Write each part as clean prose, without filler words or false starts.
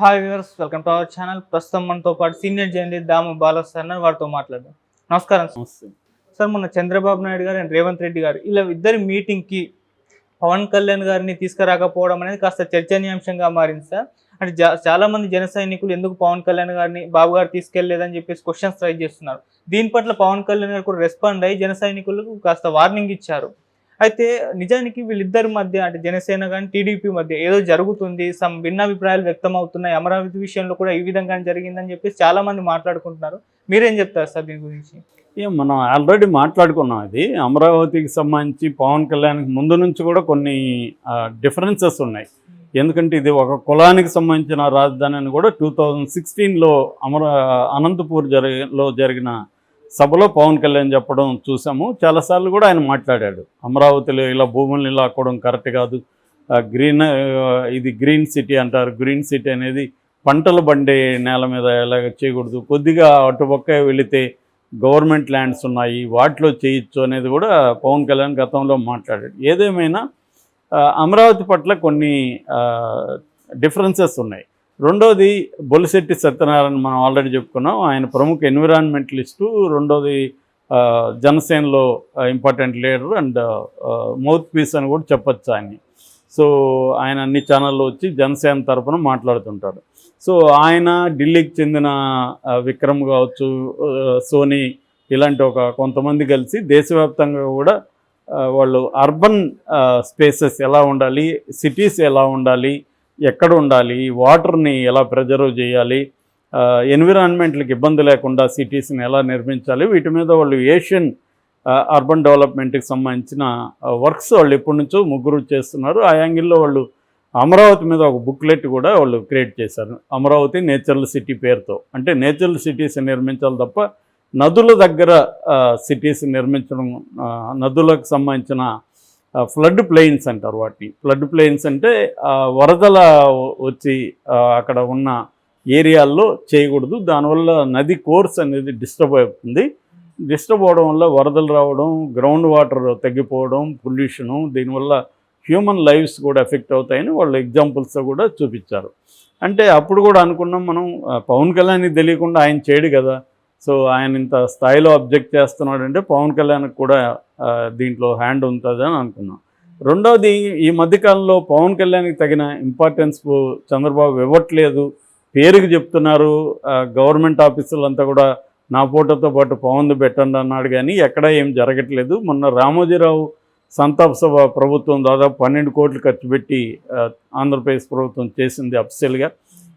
Hi viewers, welcome to our channel. ప్రస్తుతం మనతో పాటు సీనియర్ జర్నలిస్ట్ దాము బాలస్ సార్ వారితో మాట్లాడదాం. నమస్కారం సార్. మొన్న చంద్రబాబు నాయుడు గారు అండ్ రేవంత్ రెడ్డి గారు ఇలా ఇద్దరి మీటింగ్కి పవన్ కళ్యాణ్ గారిని తీసుకురాకపోవడం అనేది కాస్త చర్చనీయాంశంగా మారింది సార్. అంటే చాలా మంది జన సైనికులు ఎందుకు పవన్ కళ్యాణ్ గారిని బాబు గారు తీసుకెళ్లేదని చెప్పేసి క్వశ్చన్స్ రైజ్ చేస్తున్నారు. దీని పట్ల పవన్ కళ్యాణ్ గారు కూడా రెస్పాండ్ అయ్యి జన సైనికులకు కాస్త వార్నింగ్ ఇచ్చారు. అయితే నిజానికి వీళ్ళిద్దరి మధ్య అంటే జనసేన కానీ టీడీపీ మధ్య ఏదో జరుగుతుంది, సమ్ భిన్నాభిప్రాయాలు వ్యక్తం అవుతున్నాయి, అమరావతి విషయంలో కూడా ఈ విధంగా జరిగిందని చెప్పేసి చాలా మంది మాట్లాడుకుంటున్నారు. మీరేం చెప్తారు సార్ దీని గురించి? మనం ఆల్రెడీ మాట్లాడుకున్నాం. ఇది అమరావతికి సంబంధించి పవన్ కళ్యాణ్కి ముందు నుంచి కూడా కొన్ని డిఫరెన్సెస్ ఉన్నాయి. ఎందుకంటే ఇది ఒక కులానికి సంబంధించిన రాజధాని అని కూడా 2016లో అనంతపూర్ జరిగిన సభలో పవన్ కళ్యాణ్ చెప్పడం చూసాము. చాలాసార్లు కూడా ఆయన మాట్లాడాడు, అమరావతిలో ఇలా భూముల్ని లాక్కోవడం కరెక్ట్ కాదు, ఇది గ్రీన్ సిటీ అంటారు, గ్రీన్ సిటీ అనేది పంటలు బండే నేల మీద ఎలాగ చేయకూడదు, కొద్దిగా అటుపక్క వెళితే గవర్నమెంట్ ల్యాండ్స్ ఉన్నాయి వాటిలో చేయొచ్చు అనేది కూడా పవన్ కళ్యాణ్ గతంలో మాట్లాడాడు. ఏదేమైనా అమరావతి పట్ల కొన్ని డిఫరెన్సెస్ ఉన్నాయి. రెండోది బొలిశెట్టి సత్యనారాయణ, మనం ఆల్రెడీ చెప్పుకున్నాం, ఆయన ప్రముఖ ఎన్విరాన్మెంటలిస్టు. రెండోది జనసేనలో important leader and mouthpiece అని కూడా చెప్పచ్చు ఆయన్ని. సో ఆయన అన్ని ఛానల్లో వచ్చి జనసేన తరఫున మాట్లాడుతుంటాడు. సో ఆయన ఢిల్లీకి చెందిన విక్రమ్ కావచ్చు, సోనీ ఇలాంటి కొంతమంది కలిసి దేశవ్యాప్తంగా కూడా వాళ్ళు అర్బన్ స్పేసెస్ ఎలా ఉండాలి, సిటీస్ ఎలా ఉండాలి, ఎక్కడ ఉండాలి, వాటర్ని ఎలా ప్రిజర్వ్ చేయాలి, ఎన్విరాన్మెంట్లకు ఇబ్బంది లేకుండా సిటీస్ని ఎలా నిర్మించాలి, వీటి మీద వాళ్ళు ఏషియన్ అర్బన్ డెవలప్మెంట్కి సంబంధించిన వర్క్స్ వాళ్ళు ఎప్పటి నుంచో ముగ్గురు చేస్తున్నారు. ఆ యాంగిల్లో వాళ్ళు అమరావతి మీద ఒక బుక్లెట్ కూడా వాళ్ళు క్రియేట్ చేశారు, అమరావతి నేచురల్ సిటీ పేరుతో. అంటే నేచురల్ సిటీస్ నిర్మించాలి తప్ప నదుల దగ్గర సిటీస్ నిర్మించడం, నదులకు సంబంధించిన ఫ్లడ్ ప్లెయిన్స్ అంటారు వాటిని. ఫ్లడ్ ప్లెయిన్స్ అంటే వరదల వచ్చి అక్కడ ఉన్న ఏరియాల్లో చేయకూడదు, దానివల్ల నది కోర్స్ అనేది డిస్టర్బ్ అవుతుంది. డిస్టర్బ్ అవడం వల్ల వరదలు రావడం, గ్రౌండ్ వాటర్ తగ్గిపోవడం, పొల్యూషను, దీనివల్ల హ్యూమన్ లైఫ్స్ కూడా ఎఫెక్ట్ అవుతాయని వాళ్ళు ఎగ్జాంపుల్స్ కూడా చూపించారు. అంటే అప్పుడు కూడా అనుకున్నాం మనం, పవన్ కళ్యాణ్కి తెలియకుండా ఆయన చేయడు కదా, సో ఆయన ఇంత స్థాయిలో అబ్జెక్ట్ చేస్తున్నాడంటే పవన్ కళ్యాణ్కి కూడా దీంట్లో హ్యాండ్ ఉంటుంది అని అనుకున్నాం. రెండవది, ఈ మధ్యకాలంలో పవన్ కళ్యాణ్కి తగిన ఇంపార్టెన్స్ చంద్రబాబు ఇవ్వట్లేదు. పేరుకి చెప్తున్నారు, గవర్నమెంట్ ఆఫీసులంతా కూడా నా ఫోటోతో పాటు పవన్ది పెట్టండి అన్నాడు, కానీ ఎక్కడా ఏం జరగట్లేదు. మొన్న రామోజీరావు సంతాప సభ ప్రభుత్వం దాదాపు 12 కోట్లు ఖర్చు పెట్టి ఆంధ్రప్రదేశ్ ప్రభుత్వం చేసింది అఫీషియల్గా.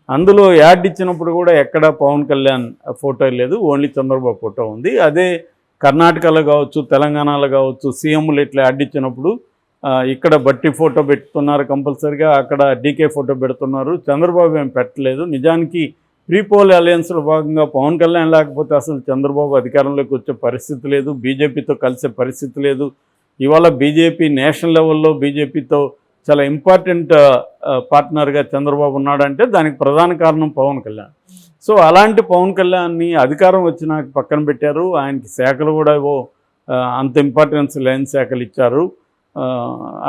అందులో యాడ్ ఇచ్చినప్పుడు కూడా ఎక్కడ పవన్ కళ్యాణ్ ఫోటో లేదు, ఓన్లీ చంద్రబాబు ఫోటో ఉంది. అదే కర్ణాటకలో కావచ్చు, తెలంగాణలో కావచ్చు, సీఎంలు ఇట్లా యాడ్ ఇచ్చినప్పుడు ఇక్కడ బట్టి ఫోటో పెడుతున్నారు కంపల్సరీగా, అక్కడ డీకే ఫోటో పెడుతున్నారు, చంద్రబాబు ఏం పెట్టలేదు. నిజానికి ప్రీపోల్ అలయన్స్లో భాగంగా పవన్ కళ్యాణ్ లేకపోతే అసలు చంద్రబాబు అధికారంలోకి వచ్చే పరిస్థితి లేదు, బీజేపీతో కలిసే పరిస్థితి లేదు. ఇవాళ బీజేపీ నేషనల్ లెవెల్లో బీజేపీతో చాలా ఇంపార్టెంట్ పార్ట్నర్గా చంద్రబాబు ఉన్నాడంటే దానికి ప్రధాన కారణం పవన్ కళ్యాణ్. సో అలాంటి పవన్ కళ్యాణ్ని అధికారం వచ్చినాక పక్కన పెట్టారు. ఆయనకి శాఖలు కూడా అంత ఇంపార్టెన్స్ లేని శాఖలు ఇచ్చారు.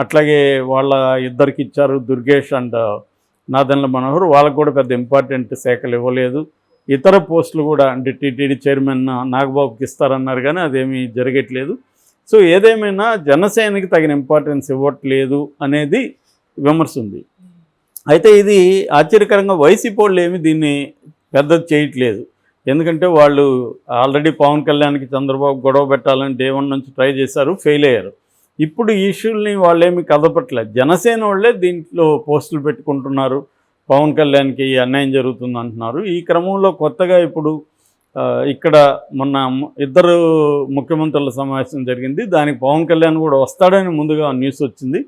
అట్లాగే వాళ్ళ ఇద్దరికి ఇచ్చారు, దుర్గేష్ అండ్ నాదెండ్ల మనోహర్, వాళ్ళకు కూడా పెద్ద ఇంపార్టెంట్ శాఖలు ఇవ్వలేదు. ఇతర పోస్టులు కూడా అంటే టీటీడీ చైర్మన్ నాగబాబుకి ఇస్తారన్నారు, కానీ అదేమీ జరగట్లేదు. సో ఏదేమైనా జనసేనకి తగిన ఇంపార్టెన్స్ ఇవ్వట్లేదు అనేది విమర్శ ఉంది. అయితే ఇది ఆశ్చర్యకరంగా వైసీపీ వాళ్ళు ఏమి దీన్ని పెద్దది చేయట్లేదు. ఎందుకంటే వాళ్ళు ఆల్రెడీ పవన్ కళ్యాణ్కి చంద్రబాబు గొడవ పెట్టాలని డే 1 నుంచి ట్రై చేశారు, ఫెయిల్ అయ్యారు. ఇప్పుడు ఈ ఇష్యూల్ని వాళ్ళేమి కదపట్లేదు. జనసేన వాళ్ళే దీంట్లో పోస్టులు పెట్టుకుంటున్నారు, పవన్ కళ్యాణ్కి అన్యాయం జరుగుతుంది అంటున్నారు. ఈ క్రమంలో కొత్తగా ఇప్పుడు ఇక్కడ మొన్న ఇద్దరు ముఖ్యమంత్రుల సమావేశం జరిగింది, దానికి పవన్ కళ్యాణ్ కూడా వస్తాడని ముందుగా న్యూస్ వచ్చింది.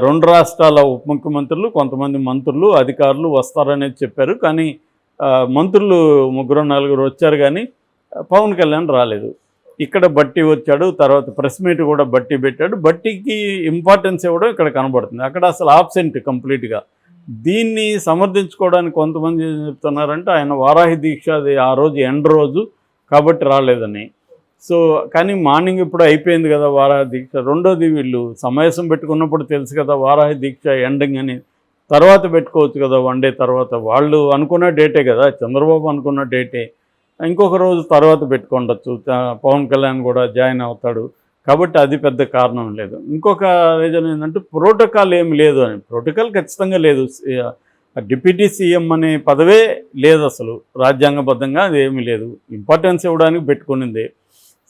2 రాష్ట్రాల ఉప ముఖ్యమంత్రులు, కొంతమంది మంత్రులు, అధికారులు వస్తారనేది చెప్పారు, కానీ మంత్రులు 3-4 వచ్చారు, కానీ పవన్ కళ్యాణ్ రాలేదు. ఇక్కడ బట్టి వచ్చాడు, తర్వాత ప్రెస్ మీట్ కూడా బట్టి పెట్టాడు. బట్టికి ఇంపార్టెన్స్ ఇవ్వడం ఇక్కడ కనబడుతుంది, అక్కడ అసలు ఆబ్సెంట్ కంప్లీట్గా. దీన్ని సమర్థించుకోవడానికి కొంతమంది ఏం చెప్తున్నారంటే ఆయన వారాహి దీక్ష అది ఆ రోజు ఎండ్ రోజు కాబట్టి రాలేదని. సో కానీ మార్నింగ్ ఇప్పుడు అయిపోయింది కదా వారాహి దీక్ష. రెండోది, వీళ్ళు సమావేశం పెట్టుకున్నప్పుడు తెలుసు కదా వారాహి దీక్ష ఎండింగ్ అని, తర్వాత పెట్టుకోవచ్చు కదా, 1 డే తర్వాత. వాళ్ళు అనుకున్న డేటే కదా, చంద్రబాబు అనుకున్న డేటే. ఇంకొక రోజు తర్వాత పెట్టుకుండొచ్చు. పవన్ కళ్యాణ్ కూడా జాయిన్ అవుతాడు కాబట్టి అది పెద్ద కారణం లేదు. ఇంకొక రీజన్ ఏంటంటే ప్రోటోకాల్ ఏమి లేదు అని. ప్రోటోకాల్ ఖచ్చితంగా లేదు. డిప్యూటీ సీఎం అనే పదవే లేదు అసలు, రాజ్యాంగబద్ధంగా అది ఏమీ లేదు. ఇంపార్టెన్స్ ఇవ్వడానికి పెట్టుకునింది.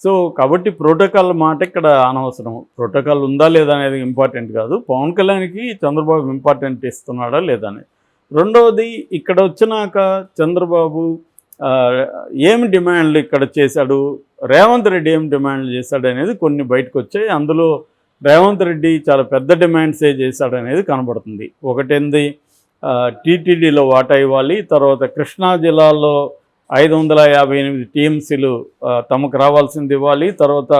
సో కాబట్టి ప్రోటోకాల్ మాట ఇక్కడ అనవసరం. ప్రోటోకాల్ ఉందా లేదా అనేది ఇంపార్టెంట్ కాదు. పవన్ కళ్యాణ్కి చంద్రబాబు ఇంపార్టెంట్ ఇస్తున్నాడా లేదా అనేది. రెండవది, ఇక్కడ వచ్చినాక చంద్రబాబు ఏమి డిమాండ్లు ఇక్కడ చేశాడు, రేవంత్ రెడ్డి ఏం డిమాండ్లు చేశాడు అనేది కొన్ని బయటకు వచ్చాయి. అందులో రేవంత్ రెడ్డి చాలా పెద్ద డిమాండ్సే చేశాడు అనేది కనబడుతుంది. ఒకటేంది, టీటీడీలో వాటా ఇవ్వాలి, తర్వాత కృష్ణా జిల్లాలో 558 టీఎంసీలు తమకు రావాల్సింది ఇవ్వాలి, తర్వాత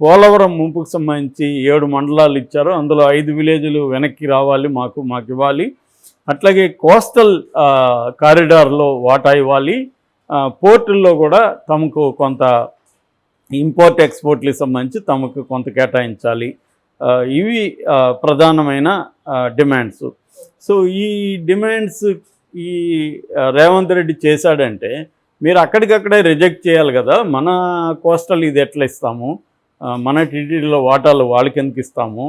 పోలవరం ముంపుకు సంబంధించి 7 మండలాలు ఇచ్చారు, అందులో 5 విలేజ్లు వెనక్కి రావాలి, మాకు ఇవ్వాలి. అట్లాగే కోస్టల్ కారిడార్లో వాటా ఇవ్వాలి, పోర్టుల్లో కూడా తమకు కొంత ఇంపోర్ట్ ఎక్స్పోర్ట్లకు సంబంధించి తమకు కొంత కేటాయించాలి. ఇవి ప్రధానమైన డిమాండ్స్. సో ఈ డిమాండ్స్ ఈ రేవంత్ రెడ్డి చేశాడంటే మీరు అక్కడికక్కడే రిజెక్ట్ చేయాలి కదా. మన కోస్టల్ ఇది ఎట్లా ఇస్తాము, మన టీటీడీలో వాటాలు వాళ్ళకి ఎందుకు ఇస్తాము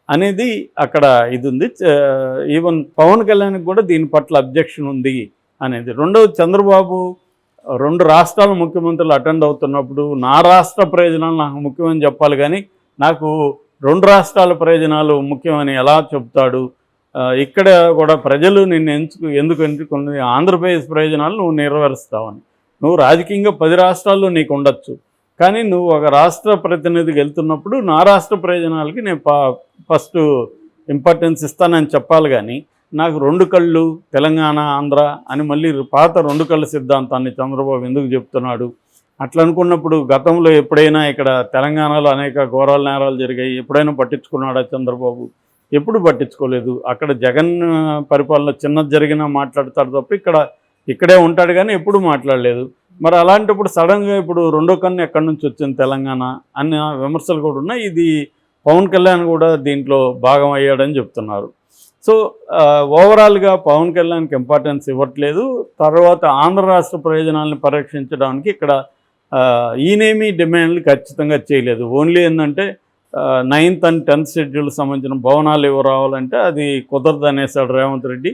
అనేది అక్కడ ఇది ఉంది. ఈవెన్ పవన్ కళ్యాణ్కి కూడా దీని పట్ల అబ్జెక్షన్ ఉంది అనేది. రెండవది, చంద్రబాబు 2 రాష్ట్రాల ముఖ్యమంత్రులు అటెండ్ అవుతున్నప్పుడు నా రాష్ట్ర ప్రయోజనాలు నాకు ముఖ్యమని చెప్పాలి, కానీ నాకు 2 రాష్ట్రాల ప్రయోజనాలు ముఖ్యమని ఎలా చెప్తాడు? ఇక్కడ కూడా ప్రజలు నిన్ను ఎందుకు ఎంచుకున్నది ఆంధ్రప్రదేశ్ ప్రయోజనాలు నువ్వు నెరవేరుస్తావని. నువ్వు రాజకీయంగా 10 రాష్ట్రాల్లో నీకు ఉండొచ్చు, కానీ నువ్వు ఒక రాష్ట్ర ప్రతినిధికి వెళ్తున్నప్పుడు నా రాష్ట్ర ప్రయోజనాలకి నేను ఫస్ట్ ఇంపార్టెన్స్ ఇస్తానని చెప్పాలి. కానీ నాకు 2 కళ్ళు తెలంగాణ ఆంధ్ర అని మళ్ళీ పాత 2 కళ్ళ సిద్ధాంతాన్ని చంద్రబాబు ఎందుకు చెప్తున్నాడు? అట్లా అనుకున్నప్పుడు గతంలో ఎప్పుడైనా ఇక్కడ తెలంగాణలో అనేక ఘోరాల నేరాలు జరిగాయి, ఎప్పుడైనా పట్టించుకున్నాడా చంద్రబాబు? ఎప్పుడు పట్టించుకోలేదు. అక్కడ జగన్ పరిపాలన చిన్నది జరిగినా మాట్లాడతాడు తప్ప ఇక్కడే ఉంటాడు, కానీ ఎప్పుడు మాట్లాడలేదు. మరి అలాంటప్పుడు సడన్గా ఇప్పుడు 2వ కన్ను ఎక్కడి నుంచి వచ్చింది తెలంగాణ అన్న విమర్శలు కూడా ఉన్నాయి. ఇది పవన్ కళ్యాణ్ కూడా దీంట్లో భాగం అయ్యాడని చెప్తున్నారు. సో ఓవరాల్గా పవన్ కళ్యాణ్కి ఇంపార్టెన్స్ ఇవ్వట్లేదు. తర్వాత ఆంధ్ర రాష్ట్ర ప్రయోజనాలను పరిరక్షించడానికి ఇక్కడ ఈయనేమీ డిమాండ్లు ఖచ్చితంగా చేయలేదు. ఓన్లీ ఏంటంటే 9th and 10th షెడ్యూల్కి సంబంధించిన భవనాలు ఎవరు రావాలంటే అది కుదరదు అనేసాడు రేవంత్ రెడ్డి.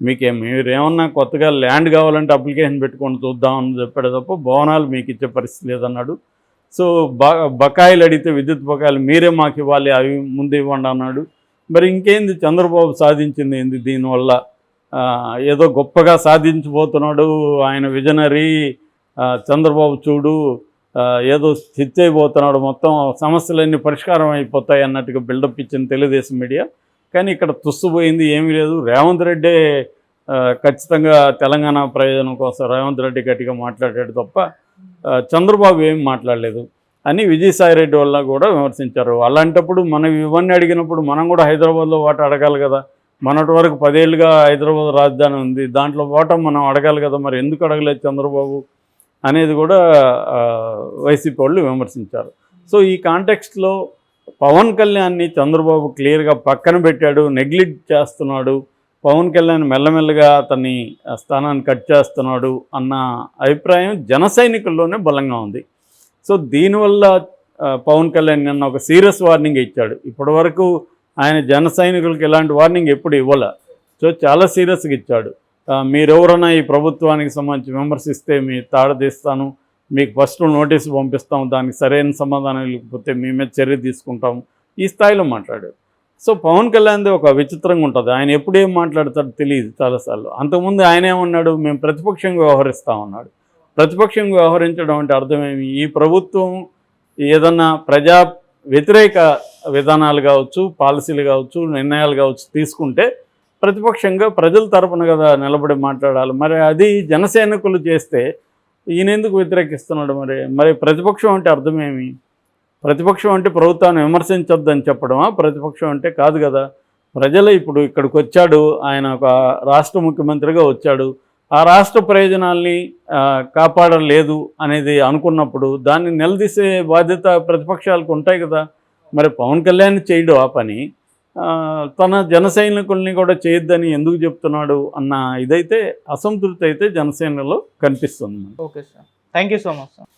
మీరేమన్నా కొత్తగా ల్యాండ్ కావాలంటే అప్లికేషన్ పెట్టుకొని చూద్దామని చెప్పాడు తప్ప భవనాలు మీకు ఇచ్చే పరిస్థితి లేదన్నాడు. సో బకాయిలు అడిగితే విద్యుత్ బకాయిలు మీరే మాకు ఇవ్వాలి, అవి ముందు ఇవ్వండి అన్నాడు. మరి ఇంకేంది చంద్రబాబు సాధించింది ఏంది దీనివల్ల? ఏదో గొప్పగా సాధించబోతున్నాడు ఆయన, విజనరీ చంద్రబాబు చూడు ఏదో స్థితి అయిపోతున్నాడు, మొత్తం సమస్యలన్నీ పరిష్కారం అయిపోతాయి అన్నట్టుగా బిల్డప్ ఇచ్చిన తెలుగుదేశం మీడియా. కానీ ఇక్కడ తుస్సుపోయింది ఏమీ లేదు. రేవంత్ రెడ్డే ఖచ్చితంగా తెలంగాణ ప్రయోజనం కోసం రేవంత్ రెడ్డి గట్టిగా మాట్లాడాడు తప్ప చంద్రబాబు ఏం మాట్లాడలేదు అని విజయసాయిరెడ్డి వల్ల కూడా విమర్శించారు. అలాంటప్పుడు మనం ఇవన్నీ అడిగినప్పుడు మనం కూడా హైదరాబాద్లో వాటా అడగాలి కదా. మొన్నటి వరకు 10 ఏళ్ళుగా హైదరాబాద్ రాజధాని ఉంది, దాంట్లో వాటా మనం అడగాలి కదా. మరి ఎందుకు అడగలేదు చంద్రబాబు అనేది కూడా వైసీపీ వాళ్ళు విమర్శించారు. సో ఈ కాంటెక్స్ట్లో పవన్ కళ్యాణ్ని చంద్రబాబు క్లియర్గా పక్కన పెట్టాడు, నెగ్లెక్ట్ చేస్తున్నాడు. పవన్ కళ్యాణ్ మెల్లమెల్లగా అతన్ని స్థానాన్ని కట్ చేస్తున్నాడు అన్న అభిప్రాయం జన సైనికుల్లోనే బలంగా ఉంది. సో దీనివల్ల పవన్ కళ్యాణ్ నిన్న ఒక సీరియస్ వార్నింగ్ ఇచ్చాడు. ఇప్పటి వరకు ఆయన జన సైనికులకి ఎలాంటి వార్నింగ్ ఎప్పుడు ఇవ్వలే. సో చాలా సీరియస్గా ఇచ్చాడు. మీరెవరైనా ఈ ప్రభుత్వానికి సంబంధించి విమర్శిస్తే మీ తాడదీస్తాను, మీకు ఫస్ట్ నోటీసు పంపిస్తాము, దానికి సరైన సమాధానం లేకపోతే మీ మీద చర్య తీసుకుంటాము, ఈ స్థాయిలో మాట్లాడాడు. సో పవన్ కళ్యాణ్ది ఒక విచిత్రంగా ఉంటుంది, ఆయన ఎప్పుడు ఏం మాట్లాడతాడో తెలియదు చాలాసార్లు. అంతకుముందు ఆయన ఏమన్నాడు, మేము ప్రతిపక్షంగా వ్యవహరిస్తామన్నాడు. ప్రతిపక్షంగా వ్యవహరించడం అంటే అర్థమేమి? ఈ ప్రభుత్వం ఏదన్నా ప్రజా వ్యతిరేక విధానాలు కావచ్చు, పాలసీలు కావచ్చు, నిర్ణయాలు కావచ్చు తీసుకుంటే ప్రతిపక్షంగా ప్రజల తరపున కదా నిలబడి మాట్లాడాలి. మరి అది జనసైనికులు చేస్తే ఈయన ఎందుకు వ్యతిరేకిస్తున్నాడు? మరి ప్రతిపక్షం అంటే అర్థమేమి? ప్రతిపక్షం అంటే ప్రభుత్వాన్ని విమర్శించొద్దని చెప్పడమా? ప్రతిపక్షం అంటే కాదు కదా. ప్రజలు ఇప్పుడు ఇక్కడికి వచ్చాడు, ఆయన ఒక రాష్ట్ర ముఖ్యమంత్రిగా వచ్చాడు, ఆ రాష్ట్ర ప్రయోజనాల్ని కాపాడలేదు అనేది అనుకున్నప్పుడు దాన్ని నిలదీసే బాధ్యత ప్రతిపక్షాలకు ఉంటాయి కదా. మరి పవన్ కళ్యాణ్ చేయడు ఆ పని, తన జన సైనికుల్ని కూడా చేయొద్దని ఎందుకు చెప్తున్నాడు అన్న ఇదైతే అసంతృప్తి అయితే జనసేనలో కనిపిస్తుంది. Okay sir, thank you so much sir.